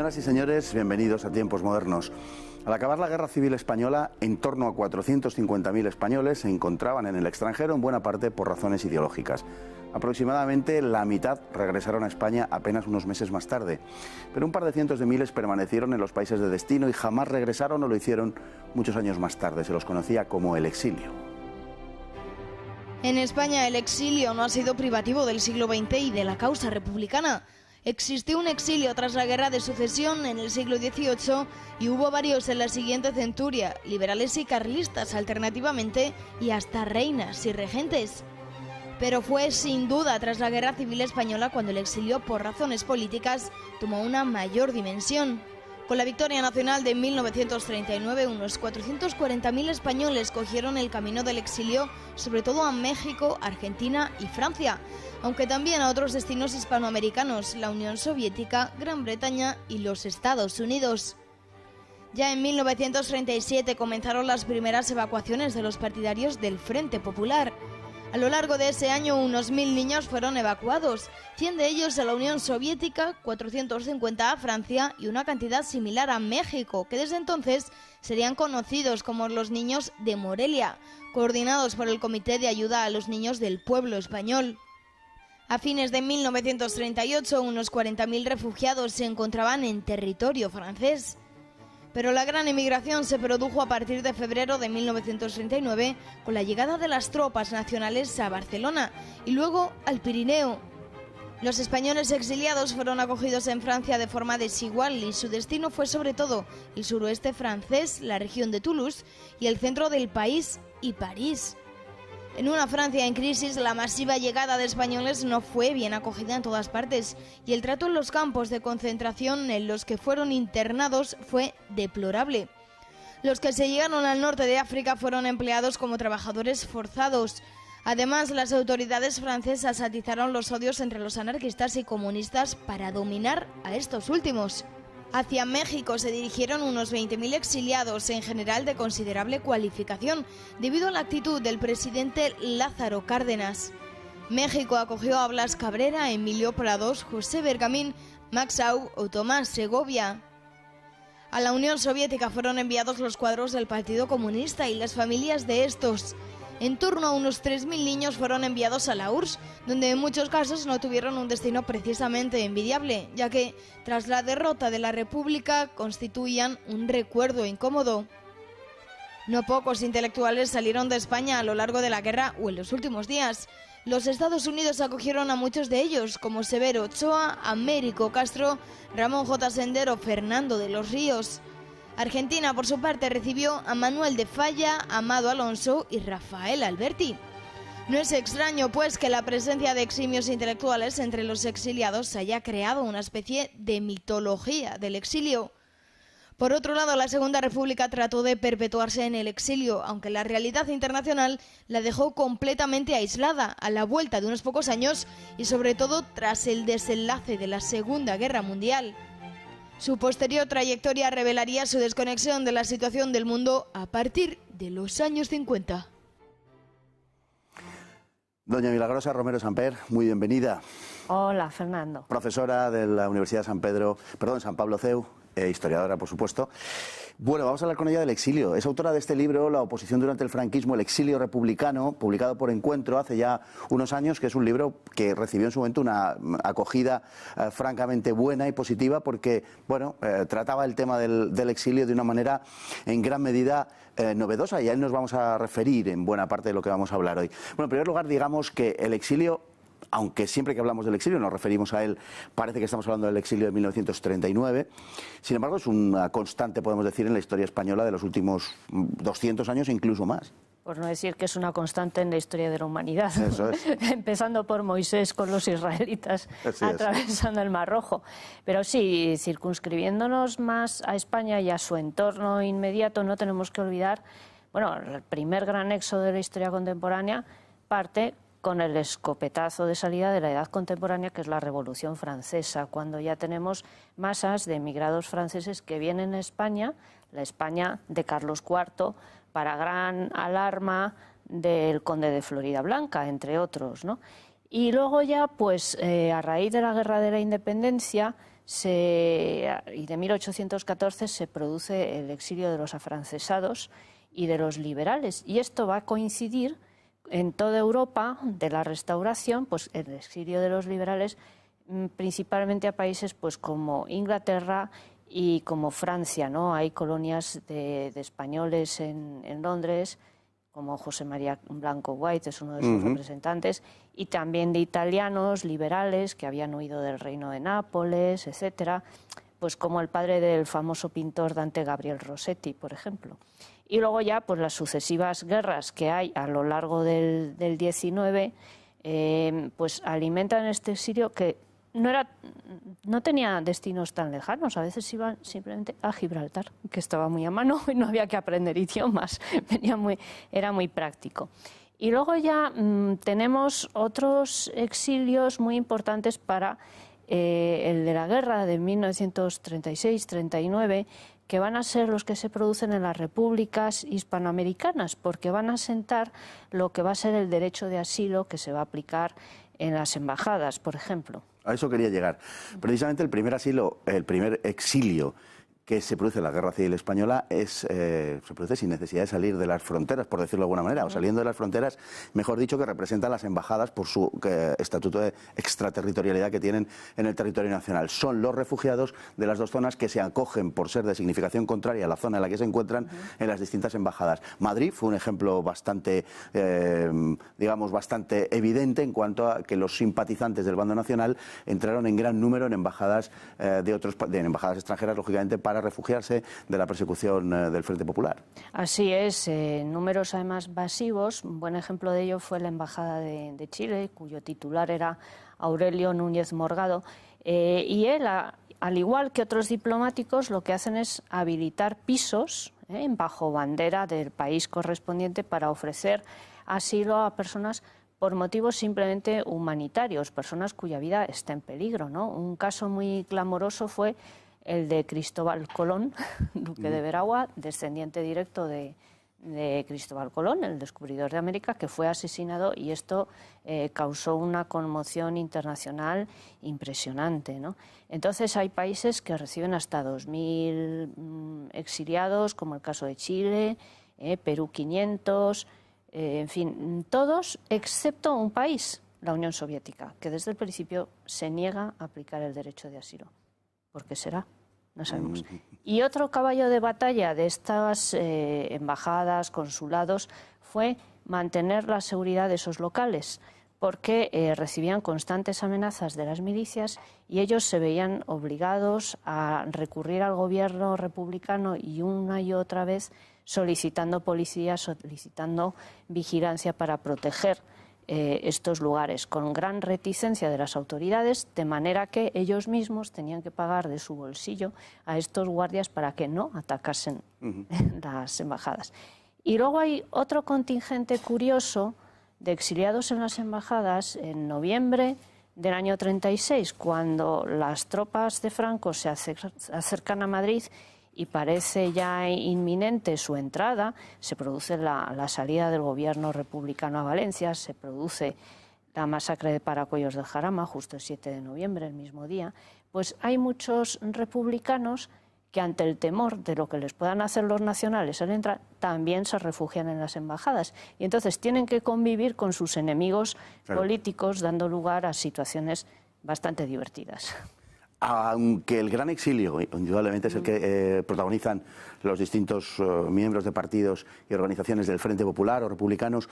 Señoras y señores, bienvenidos a Tiempos Modernos. Al acabar la Guerra Civil Española, en torno a 450.000 españoles se encontraban en el extranjero, en buena parte por razones ideológicas. Aproximadamente la mitad regresaron a España apenas unos meses más tarde. Pero un par de cientos de miles permanecieron en los países de destino y jamás regresaron o lo hicieron muchos años más tarde. Se los conocía como el exilio. En España el exilio no ha sido privativo del siglo XX y de la causa republicana. Existió un exilio tras la Guerra de Sucesión en el siglo XVIII y hubo varios en la siguiente centuria, liberales y carlistas alternativamente, y hasta reinas y regentes. Pero fue sin duda tras la Guerra Civil Española cuando el exilio por razones políticas tomó una mayor dimensión. Con la victoria nacional de 1939, unos 440.000 españoles cogieron el camino del exilio, sobre todo a México, Argentina y Francia, aunque también a otros destinos hispanoamericanos, la Unión Soviética, Gran Bretaña y los Estados Unidos. Ya en 1937 comenzaron las primeras evacuaciones de los partidarios del Frente Popular. A lo largo de ese año, unos 1.000 niños fueron evacuados, 100 de ellos a la Unión Soviética, 450 a Francia y una cantidad similar a México, que desde entonces serían conocidos como los niños de Morelia, coordinados por el Comité de Ayuda a los Niños del Pueblo Español. A fines de 1938, unos 40.000 refugiados se encontraban en territorio francés. Pero la gran emigración se produjo a partir de febrero de 1939 con la llegada de las tropas nacionales a Barcelona y luego al Pirineo. Los españoles exiliados fueron acogidos en Francia de forma desigual y su destino fue sobre todo el suroeste francés, la región de Toulouse y el centro del país y París. En una Francia en crisis, la masiva llegada de españoles no fue bien acogida en todas partes y el trato en los campos de concentración en los que fueron internados fue deplorable. Los que se llegaron al norte de África fueron empleados como trabajadores forzados. Además, las autoridades francesas atizaron los odios entre los anarquistas y comunistas para dominar a estos últimos. Hacia México se dirigieron unos 20.000 exiliados, en general de considerable cualificación, debido a la actitud del presidente Lázaro Cárdenas. México acogió a Blas Cabrera, Emilio Prados, José Bergamín, Max Aub o Tomás Segovia. A la Unión Soviética fueron enviados los cuadros del Partido Comunista y las familias de estos. En torno a unos 3.000 niños fueron enviados a la URSS, donde en muchos casos no tuvieron un destino precisamente envidiable, ya que, tras la derrota de la República, constituían un recuerdo incómodo. No pocos intelectuales salieron de España a lo largo de la guerra o en los últimos días. Los Estados Unidos acogieron a muchos de ellos, como Severo Ochoa, Américo Castro, Ramón J. Sendero, Fernando de los Ríos. Argentina, por su parte, recibió a Manuel de Falla, Amado Alonso y Rafael Alberti. No es extraño, pues, que la presencia de eximios intelectuales entre los exiliados haya creado una especie de mitología del exilio. Por otro lado, la Segunda República trató de perpetuarse en el exilio, aunque la realidad internacional la dejó completamente aislada a la vuelta de unos pocos años y sobre todo tras el desenlace de la Segunda Guerra Mundial. Su posterior trayectoria revelaría su desconexión de la situación del mundo a partir de los años 50. Doña Milagrosa Romero Samper, muy bienvenida. Hola, Fernando. Profesora de la Universidad de San Pablo CEU, historiadora, por supuesto. Bueno, vamos a hablar con ella del exilio. Es autora de este libro, La oposición durante el franquismo, el exilio republicano, publicado por Encuentro hace ya unos años, que es un libro que recibió en su momento una acogida francamente buena y positiva porque, bueno, trataba el tema del exilio de una manera en gran medida novedosa, y a él nos vamos a referir en buena parte de lo que vamos a hablar hoy. Bueno, en primer lugar, digamos que el exilio, aunque siempre que hablamos del exilio nos referimos a él, parece que estamos hablando del exilio de 1939, sin embargo es una constante, podemos decir, en la historia española de los últimos 200 años e incluso más. Por no decir que es una constante en la historia de la humanidad. Eso es. Empezando por Moisés con los israelitas atravesando el Mar Rojo. Pero sí, circunscribiéndonos más a España y a su entorno inmediato, no tenemos que olvidar, bueno, el primer gran éxodo de la historia contemporánea parte con el escopetazo de salida de la edad contemporánea, que es la Revolución Francesa, cuando ya tenemos masas de emigrados franceses que vienen a España, la España de Carlos IV, para gran alarma del conde de Floridablanca, entre otros, ¿no? Y luego ya, pues, a raíz de la Guerra de la Independencia, y de 1814 se produce el exilio de los afrancesados y de los liberales. Y esto va a coincidir en toda Europa de la Restauración, pues el exilio de los liberales, principalmente a países pues como Inglaterra y como Francia, ¿no? Hay colonias de españoles en Londres, como José María Blanco White es uno de sus representantes, y también de italianos liberales que habían huido del Reino de Nápoles, etcétera, pues como el padre del famoso pintor Dante Gabriel Rossetti, por ejemplo. Y luego ya pues las sucesivas guerras que hay a lo largo del 19 pues alimentan este exilio que no tenía destinos tan lejanos. A veces iban simplemente a Gibraltar, que estaba muy a mano y no había que aprender idiomas, era muy práctico. Y luego ya tenemos otros exilios muy importantes para el de la guerra de 1936-39, que van a ser los que se producen en las repúblicas hispanoamericanas, porque van a sentar lo que va a ser el derecho de asilo que se va a aplicar en las embajadas, por ejemplo. A eso quería llegar. Precisamente el primer exilio que se produce en la Guerra Civil Española se produce sin necesidad de salir de las fronteras, por decirlo de alguna manera, o saliendo de las fronteras, mejor dicho, que representan las embajadas por su estatuto de extraterritorialidad que tienen en el territorio nacional. Son los refugiados de las dos zonas que se acogen por ser de significación contraria a la zona en la que se encuentran en las distintas embajadas. Madrid fue un ejemplo bastante, bastante evidente en cuanto a que los simpatizantes del bando nacional entraron en gran número en embajadas en embajadas extranjeras, lógicamente, para refugiarse de la persecución del Frente Popular. Así es, números además masivos. Un buen ejemplo de ello fue la Embajada de Chile, cuyo titular era Aurelio Núñez Morgado, y él, al igual que otros diplomáticos, lo que hacen es habilitar pisos bajo bandera del país correspondiente para ofrecer asilo a personas por motivos simplemente humanitarios, personas cuya vida está en peligro, ¿no? Un caso muy clamoroso fue el de Cristóbal Colón, duque de Veragua, descendiente directo de Cristóbal Colón, el descubridor de América, que fue asesinado, y esto causó una conmoción internacional impresionante, ¿no? Entonces hay países que reciben hasta 2.000 exiliados, como el caso de Chile, Perú 500, en fin, todos excepto un país, la Unión Soviética, que desde el principio se niega a aplicar el derecho de asilo. ¿Por qué será? No sabemos. Y otro caballo de batalla de estas embajadas, consulados, fue mantener la seguridad de esos locales, porque recibían constantes amenazas de las milicias y ellos se veían obligados a recurrir al gobierno republicano y una y otra vez solicitando policía, solicitando vigilancia para proteger estos lugares, con gran reticencia de las autoridades, de manera que ellos mismos tenían que pagar de su bolsillo a estos guardias para que no atacasen las embajadas. Y luego hay otro contingente curioso de exiliados en las embajadas en noviembre del año 36, cuando las tropas de Franco se acercan a Madrid y parece ya inminente su entrada, se produce la salida del gobierno republicano a Valencia, se produce la masacre de Paracuellos del Jarama, justo el 7 de noviembre, el mismo día, pues hay muchos republicanos que ante el temor de lo que les puedan hacer los nacionales al entrar, también se refugian en las embajadas. Y entonces tienen que convivir con sus enemigos políticos, dando lugar a situaciones bastante divertidas. Aunque el gran exilio, indudablemente, es el que protagonizan los distintos miembros de partidos y organizaciones del Frente Popular o republicanos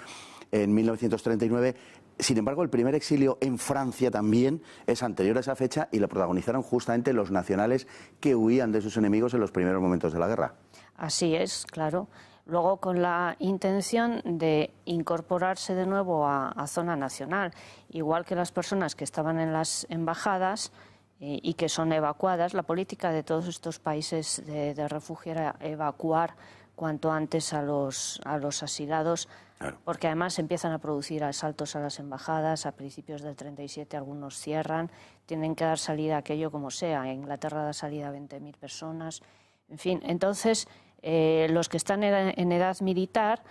en 1939, sin embargo, el primer exilio en Francia también es anterior a esa fecha y lo protagonizaron justamente los nacionales que huían de sus enemigos en los primeros momentos de la guerra. Así es, claro. Luego con la intención de incorporarse de nuevo a zona nacional, igual que las personas que estaban en las embajadas y que son evacuadas. La política de todos estos países de refugio era evacuar cuanto antes a los asilados, claro, porque además empiezan a producir asaltos a las embajadas. A principios del 37 algunos cierran, tienen que dar salida a aquello como sea. En Inglaterra da salida a 20.000 personas. En fin, entonces los que están en edad militar,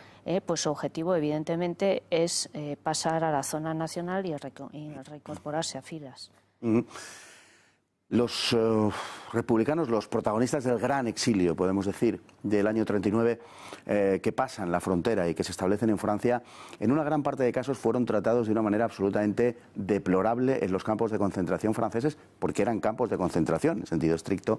pues su objetivo evidentemente es pasar a la zona nacional y reincorporarse a filas. Los republicanos, los protagonistas del gran exilio, podemos decir, del año 39, que pasan la frontera y que se establecen en Francia, en una gran parte de casos fueron tratados de una manera absolutamente deplorable en los campos de concentración franceses, porque eran campos de concentración, en sentido estricto,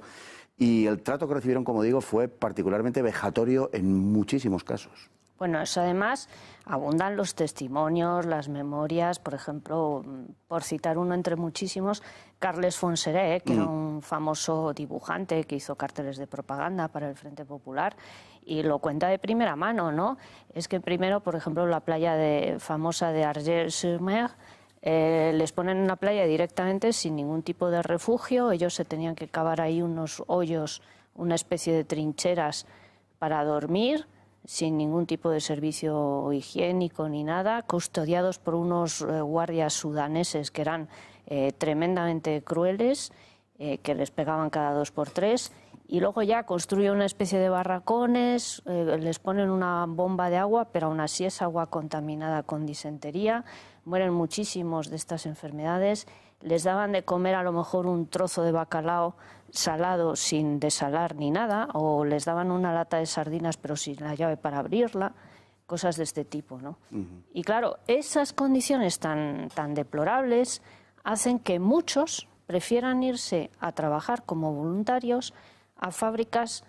y el trato que recibieron, como digo, fue particularmente vejatorio en muchísimos casos. Bueno, eso además abundan los testimonios, las memorias, por ejemplo, por citar uno entre muchísimos, Carles Fonseré, que era un famoso dibujante que hizo carteles de propaganda para el Frente Popular, y lo cuenta de primera mano, ¿no? Es que primero, por ejemplo, la playa famosa de Argel-sur-Mer, les ponen en una playa directamente sin ningún tipo de refugio, ellos se tenían que cavar ahí unos hoyos, una especie de trincheras para dormir, sin ningún tipo de servicio higiénico ni nada, custodiados por unos guardias sudaneses que eran tremendamente crueles, que les pegaban cada 2 por 3, y luego ya construyen una especie de barracones, les ponen una bomba de agua, pero aún así es agua contaminada con disentería, mueren muchísimos de estas enfermedades, les daban de comer a lo mejor un trozo de bacalao salado sin desalar ni nada, o les daban una lata de sardinas pero sin la llave para abrirla, cosas de este tipo, ¿no? Y claro, esas condiciones tan deplorables hacen que muchos prefieran irse a trabajar como voluntarios a fábricas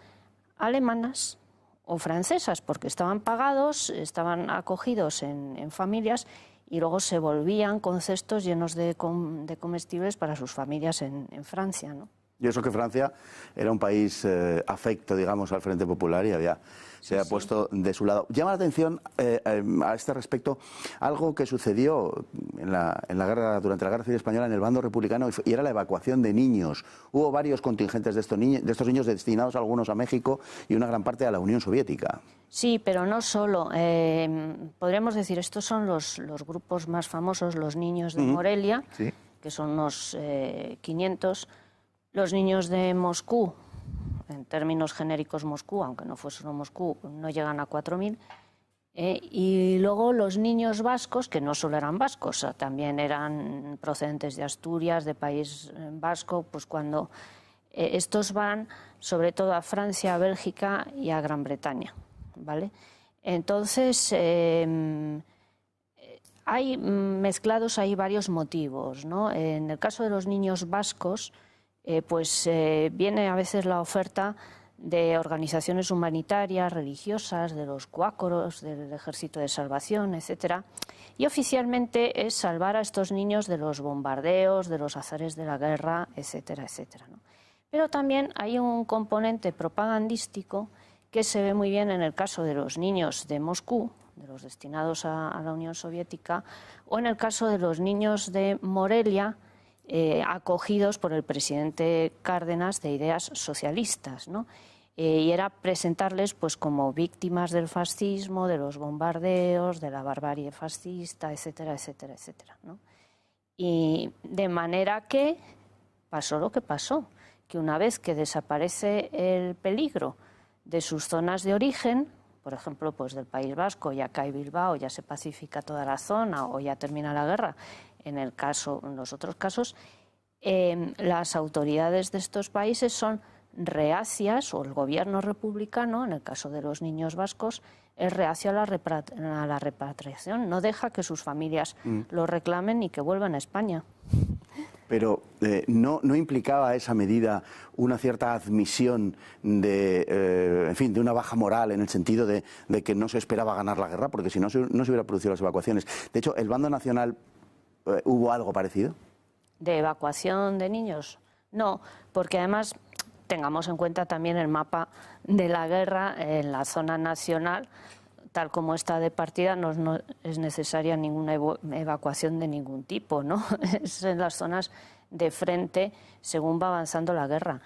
alemanas o francesas, porque estaban pagados, estaban acogidos en familias, y luego se volvían con cestos llenos de comestibles para sus familias en Francia, ¿no? Y eso que Francia era un país afecto, digamos, al Frente Popular y se ha puesto de su lado. Llama la atención a este respecto algo que sucedió durante la Guerra Civil Española en el bando republicano, y era la evacuación de niños. Hubo varios contingentes de estos niños destinados, algunos a México y una gran parte a la Unión Soviética. Sí, pero no solo. Podríamos decir, estos son los grupos más famosos, los niños de Morelia, sí, que son unos 500, los niños de Moscú, en términos genéricos Moscú, aunque no fue solo Moscú, no llegan a 4.000, y luego los niños vascos, que no solo eran vascos, también eran procedentes de Asturias, de País Vasco, pues cuando estos van sobre todo a Francia, a Bélgica y a Gran Bretaña, ¿vale? Entonces, hay mezclados ahí varios motivos, ¿no? En el caso de los niños vascos, viene a veces la oferta de organizaciones humanitarias, religiosas, de los cuácoros, del Ejército de Salvación, etcétera, y oficialmente es salvar a estos niños de los bombardeos, de los azares de la guerra, etcétera, etcétera, ¿no? Pero también hay un componente propagandístico que se ve muy bien en el caso de los niños de Moscú, de los destinados a la Unión Soviética, o en el caso de los niños de Morelia, acogidos por el presidente Cárdenas de ideas socialistas, ¿no? Y era presentarles pues como víctimas del fascismo, de los bombardeos, de la barbarie fascista, etcétera, etcétera, etcétera, ¿no? Y de manera que pasó lo que pasó, que una vez que desaparece el peligro de sus zonas de origen, por ejemplo, pues del País Vasco, ya cae Bilbao, ya se pacifica toda la zona o ya termina la guerra, en los otros casos, las autoridades de estos países son reacias, o el gobierno republicano, en el caso de los niños vascos, es reacio a la repatriación, no deja que sus familias lo reclamen y que vuelvan a España. Pero ¿no implicaba esa medida una cierta admisión de una baja moral, en el sentido de que no se esperaba ganar la guerra? Porque si no se hubiera producido las evacuaciones. De hecho, ¿el bando nacional hubo algo parecido? ¿De evacuación de niños? No, porque además tengamos en cuenta también el mapa de la guerra en la zona nacional. Tal como está de partida, no es necesaria ninguna evacuación de ningún tipo, ¿no? Es en las zonas de frente según va avanzando la guerra.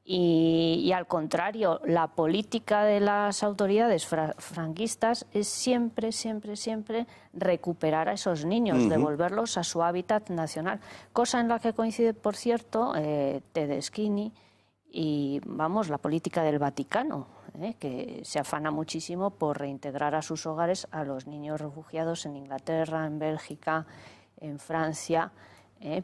Y al contrario, la política de las autoridades franquistas es siempre, siempre, siempre recuperar a esos niños, devolverlos a su hábitat nacional. Cosa en la que coincide, por cierto, Tedeschini y, la política del Vaticano, que se afana muchísimo por reintegrar a sus hogares a los niños refugiados en Inglaterra, en Bélgica, en Francia,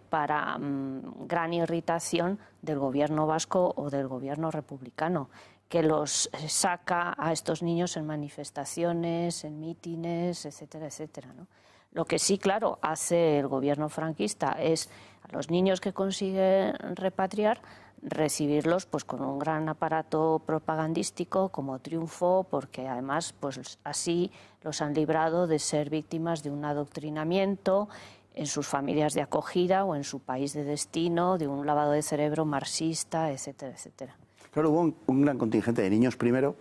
para gran irritación del gobierno vasco o del gobierno republicano, que los saca a estos niños en manifestaciones, en mítines, etcétera, etcétera, ¿no? Lo que sí, claro, hace el gobierno franquista es a los niños que consigue repatriar, recibirlos pues con un gran aparato propagandístico como triunfo, porque además pues así los han librado de ser víctimas de un adoctrinamiento en sus familias de acogida o en su país de destino, de un lavado de cerebro marxista, etcétera, etcétera. Claro, hubo un gran contingente de niños primero,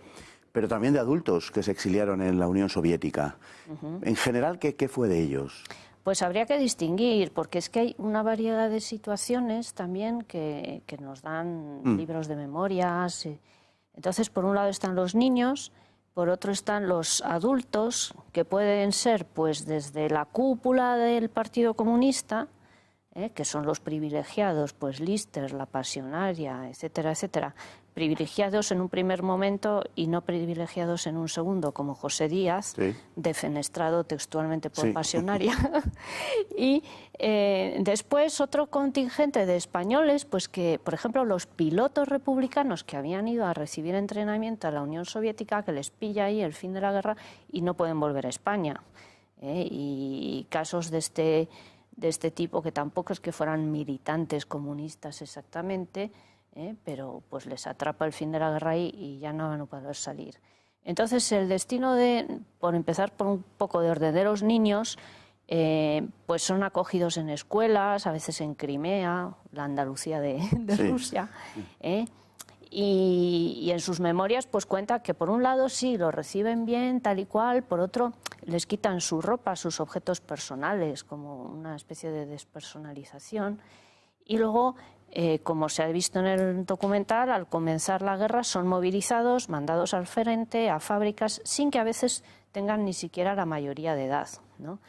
pero también de adultos que se exiliaron en la Unión Soviética. En general, ¿qué fue de ellos? Pues habría que distinguir, porque es que hay una variedad de situaciones también que nos dan libros de memorias. Entonces, por un lado están los niños, por otro están los adultos, que pueden ser pues desde la cúpula del Partido Comunista, que son los privilegiados, pues Lister, la Pasionaria, etcétera, etcétera, privilegiados en un primer momento y no privilegiados en un segundo, como José Díaz, sí, defenestrado textualmente por Pasionaria. Y después otro contingente de españoles, pues que, por ejemplo, los pilotos republicanos que habían ido a recibir entrenamiento a la Unión Soviética, que les pilla ahí el fin de la guerra y no pueden volver a España. Y casos de este tipo, que tampoco es que fueran militantes comunistas exactamente, pero pues les atrapa el fin de la guerra y ya no van a poder salir. Entonces el destino por empezar por un poco de orden de los niños, pues son acogidos en escuelas, a veces en Crimea, la Andalucía de Rusia, y en sus memorias pues cuenta que por un lado sí, lo reciben bien, tal y cual, por otro les quitan su ropa, sus objetos personales, como una especie de despersonalización, y luego, como se ha visto en el documental, al comenzar la guerra son movilizados, mandados al frente, a fábricas, sin que a veces tengan ni siquiera la mayoría de edad, ¿no?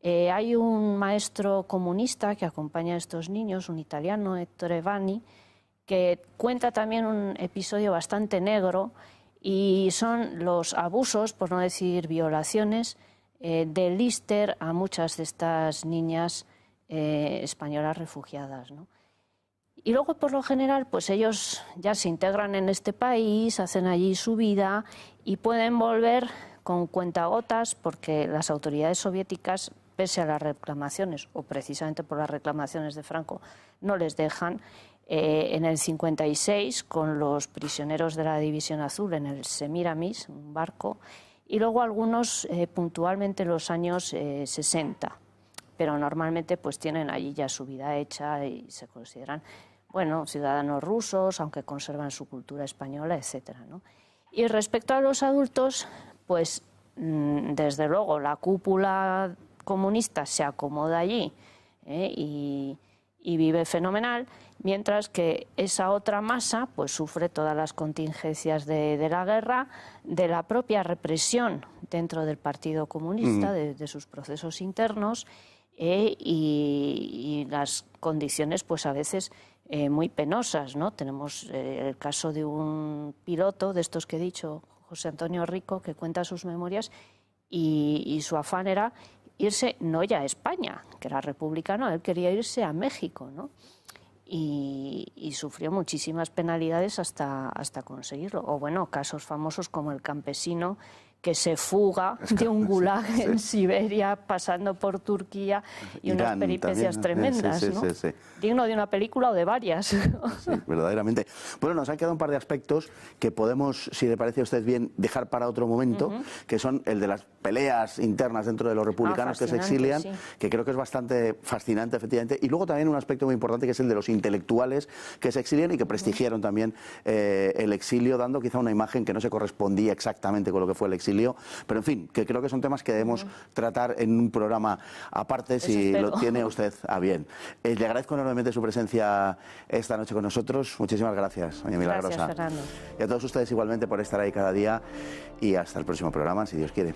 Hay un maestro comunista que acompaña a estos niños, un italiano, Ettore Vanni, que cuenta también un episodio bastante negro, y son los abusos, por no decir violaciones, de Lister a muchas de estas niñas españolas refugiadas, ¿no? Y luego, por lo general, pues ellos ya se integran en este país, hacen allí su vida y pueden volver con cuentagotas, porque las autoridades soviéticas, pese a las reclamaciones, o precisamente por las reclamaciones de Franco, no les dejan. En el 56, con los prisioneros de la División Azul en el Semiramis, un barco, y luego algunos puntualmente en los años 60, pero normalmente pues tienen allí ya su vida hecha y se consideran, bueno, ciudadanos rusos, aunque conservan su cultura española, etcétera, ¿no? Y respecto a los adultos, pues desde luego la cúpula comunista se acomoda allí y vive fenomenal, mientras que esa otra masa pues sufre todas las contingencias de la guerra, de la propia represión dentro del Partido Comunista, de sus procesos internos, y las condiciones pues a veces muy penosas, ¿no? Tenemos el caso de un piloto de estos que he dicho, José Antonio Rico, que cuenta sus memorias, y su afán era irse no ya a España, que era republicano, él quería irse a México, ¿no? Y sufrió muchísimas penalidades hasta conseguirlo. O bueno, casos famosos como el campesino que se fuga de un gulag en Siberia, pasando por Turquía, y Irán, unas peripecias también, tremendas, ¿no? Digno de una película o de varias. Sí, verdaderamente. Bueno, nos han quedado un par de aspectos que podemos, si le parece a usted bien, dejar para otro momento, que son el de las peleas internas dentro de los republicanos que se exilian, que creo que es bastante fascinante, efectivamente, y luego también un aspecto muy importante que es el de los intelectuales que se exilian y que prestigiaron también el exilio, dando quizá una imagen que no se correspondía exactamente con lo que fue el exilio, pero en fin, que creo que son temas que debemos tratar en un programa aparte, si lo tiene usted a bien. Le agradezco enormemente su presencia esta noche con nosotros. Muchísimas gracias, doña Milagrosa. Gracias, Fernando. Y a todos ustedes igualmente por estar ahí cada día, y hasta el próximo programa, si Dios quiere.